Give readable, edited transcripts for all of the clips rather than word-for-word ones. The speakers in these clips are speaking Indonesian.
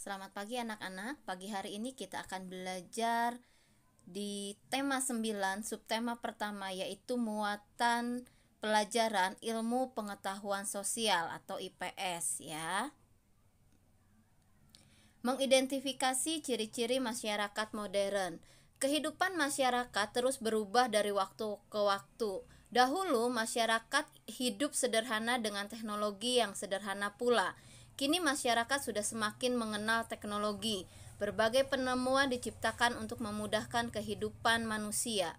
Selamat pagi anak-anak. Pagi hari ini kita akan belajar di tema 9, subtema pertama, yaitu muatan pelajaran ilmu pengetahuan sosial atau IPS ya. Mengidentifikasi ciri-ciri masyarakat modern. Kehidupan masyarakat terus berubah dari waktu ke waktu. Dahulu masyarakat hidup sederhana dengan teknologi yang sederhana pula. Kini masyarakat sudah semakin mengenal teknologi. Berbagai penemuan diciptakan untuk memudahkan kehidupan manusia.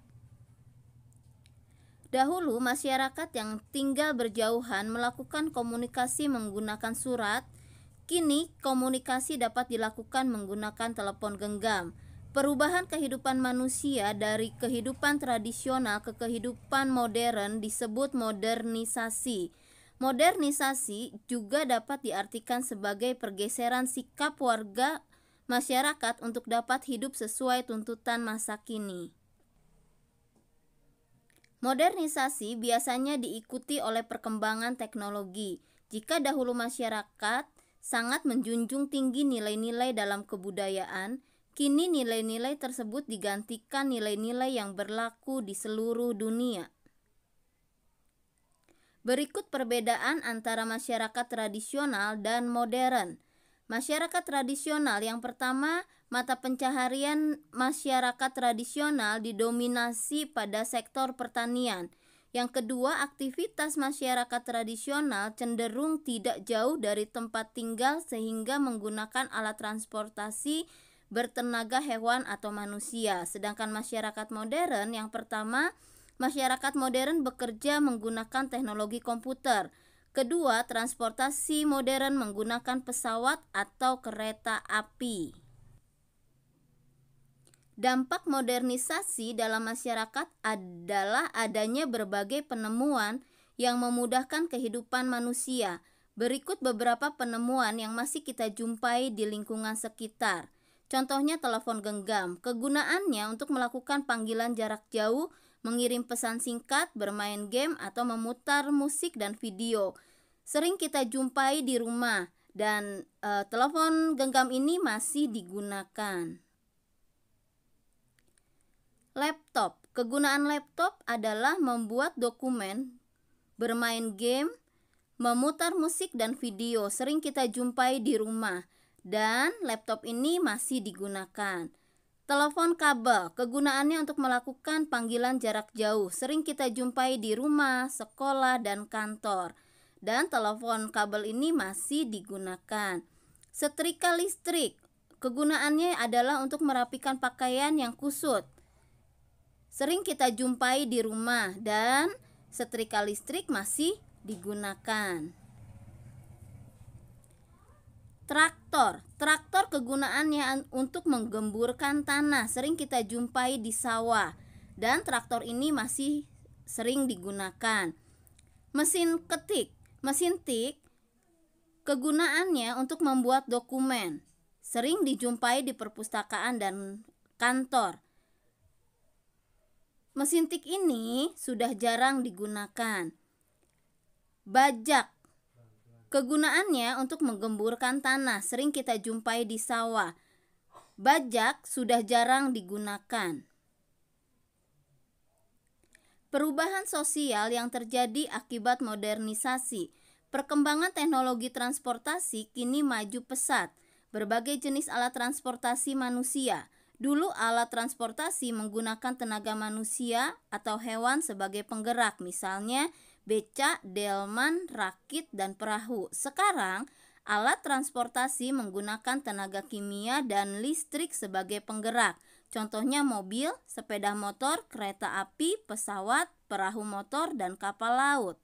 Dahulu masyarakat yang tinggal berjauhan melakukan komunikasi menggunakan surat. Kini komunikasi dapat dilakukan menggunakan telepon genggam. Perubahan kehidupan manusia dari kehidupan tradisional ke kehidupan modern disebut modernisasi. Modernisasi juga dapat diartikan sebagai pergeseran sikap warga masyarakat untuk dapat hidup sesuai tuntutan masa kini. Modernisasi biasanya diikuti oleh perkembangan teknologi. Jika dahulu masyarakat sangat menjunjung tinggi nilai-nilai dalam kebudayaan, kini nilai-nilai tersebut digantikan nilai-nilai yang berlaku di seluruh dunia. Berikut perbedaan antara masyarakat tradisional dan modern. Masyarakat tradisional yang pertama, mata pencaharian masyarakat tradisional didominasi pada sektor pertanian. Yang kedua, aktivitas masyarakat tradisional cenderung tidak jauh dari tempat tinggal sehingga menggunakan alat transportasi bertenaga hewan atau manusia. Sedangkan masyarakat modern yang pertama, masyarakat modern bekerja menggunakan teknologi komputer. Kedua, transportasi modern menggunakan pesawat atau kereta api. Dampak modernisasi dalam masyarakat adalah adanya berbagai penemuan yang memudahkan kehidupan manusia. Berikut beberapa penemuan yang masih kita jumpai di lingkungan sekitar. Contohnya telepon genggam. Kegunaannya untuk melakukan panggilan jarak jauh, mengirim pesan singkat, bermain game, atau memutar musik dan video. Sering kita jumpai di rumah dan telepon genggam ini masih digunakan. Laptop. Kegunaan laptop adalah membuat dokumen, bermain game, memutar musik dan video. Sering kita jumpai di rumah dan laptop ini masih digunakan. Telepon kabel. Kegunaannya untuk melakukan panggilan jarak jauh. Sering kita jumpai di rumah, sekolah, dan kantor. Dan telepon kabel ini masih digunakan. Setrika listrik. Kegunaannya adalah untuk merapikan pakaian yang kusut. Sering kita jumpai di rumah dan setrika listrik masih digunakan. Traktor. Traktor kegunaannya untuk menggemburkan tanah. Sering kita jumpai di sawah dan traktor ini masih sering digunakan. Mesin ketik. Mesin tik kegunaannya untuk membuat dokumen. Sering dijumpai di perpustakaan dan kantor. Mesin tik ini sudah jarang digunakan. Bajak. Kegunaannya untuk menggemburkan tanah, sering kita jumpai di sawah. Bajak sudah jarang digunakan. Perubahan sosial yang terjadi akibat modernisasi. Perkembangan teknologi transportasi kini maju pesat. Berbagai jenis alat transportasi manusia. Dulu alat transportasi menggunakan tenaga manusia atau hewan sebagai penggerak, misalnya becak, delman, rakit, dan perahu. Sekarang, alat transportasi menggunakan tenaga kimia dan listrik sebagai penggerak. Contohnya mobil, sepeda motor, kereta api, pesawat, perahu motor, dan kapal laut.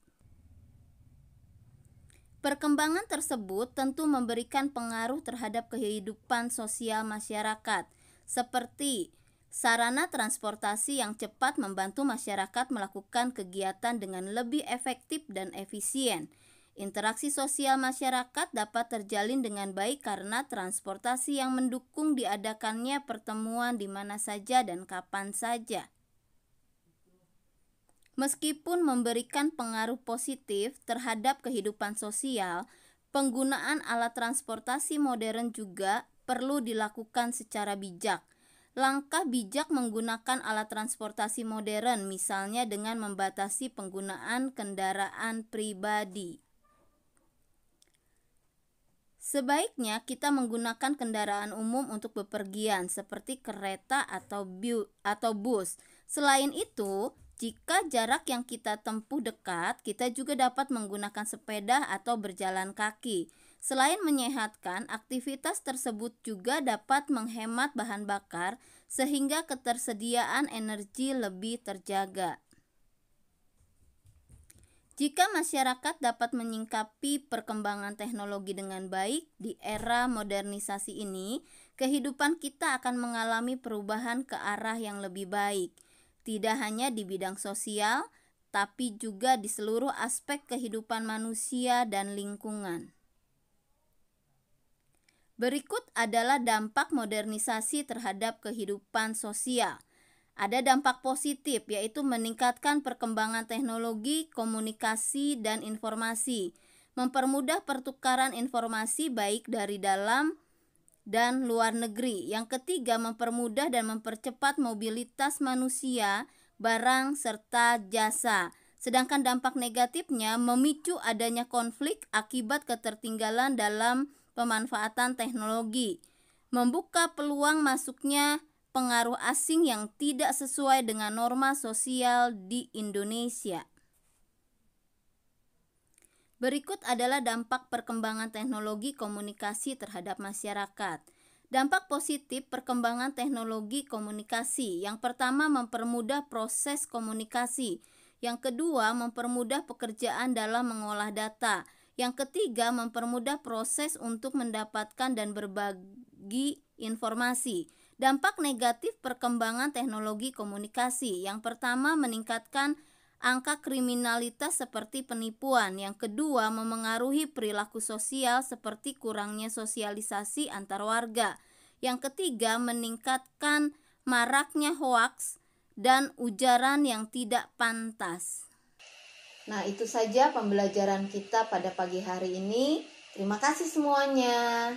Perkembangan tersebut tentu memberikan pengaruh terhadap kehidupan sosial masyarakat, seperti sarana transportasi yang cepat membantu masyarakat melakukan kegiatan dengan lebih efektif dan efisien. Interaksi sosial masyarakat dapat terjalin dengan baik karena transportasi yang mendukung diadakannya pertemuan di mana saja dan kapan saja. Meskipun memberikan pengaruh positif terhadap kehidupan sosial, penggunaan alat transportasi modern juga perlu dilakukan secara bijak. Langkah bijak menggunakan alat transportasi modern, misalnya dengan membatasi penggunaan kendaraan pribadi. Sebaiknya kita menggunakan kendaraan umum untuk bepergian seperti kereta atau bus. Selain itu, jika jarak yang kita tempuh dekat, kita juga dapat menggunakan sepeda atau berjalan kaki. Selain menyehatkan, aktivitas tersebut juga dapat menghemat bahan bakar sehingga ketersediaan energi lebih terjaga. Jika masyarakat dapat menyikapi perkembangan teknologi dengan baik di era modernisasi ini, kehidupan kita akan mengalami perubahan ke arah yang lebih baik, tidak hanya di bidang sosial, tapi juga di seluruh aspek kehidupan manusia dan lingkungan. Berikut adalah dampak modernisasi terhadap kehidupan sosial. Ada dampak positif, yaitu meningkatkan perkembangan teknologi, komunikasi, dan informasi, mempermudah pertukaran informasi baik dari dalam dan luar negeri. Yang ketiga, mempermudah dan mempercepat mobilitas manusia, barang, serta jasa. Sedangkan dampak negatifnya memicu adanya konflik akibat ketertinggalan dalam pemanfaatan teknologi, membuka peluang masuknya pengaruh asing yang tidak sesuai dengan norma sosial di Indonesia. Berikut adalah dampak perkembangan teknologi komunikasi terhadap masyarakat. Dampak positif perkembangan teknologi komunikasi. Yang pertama, mempermudah proses komunikasi. Yang kedua, mempermudah pekerjaan dalam mengolah data. Yang ketiga, mempermudah proses untuk mendapatkan dan berbagi informasi. Dampak negatif perkembangan teknologi komunikasi. Yang pertama, meningkatkan angka kriminalitas seperti penipuan. Yang kedua, memengaruhi perilaku sosial seperti kurangnya sosialisasi antar warga. Yang ketiga, meningkatkan maraknya hoaks dan ujaran yang tidak pantas. Nah, itu saja pembelajaran kita pada pagi hari ini. Terima kasih semuanya.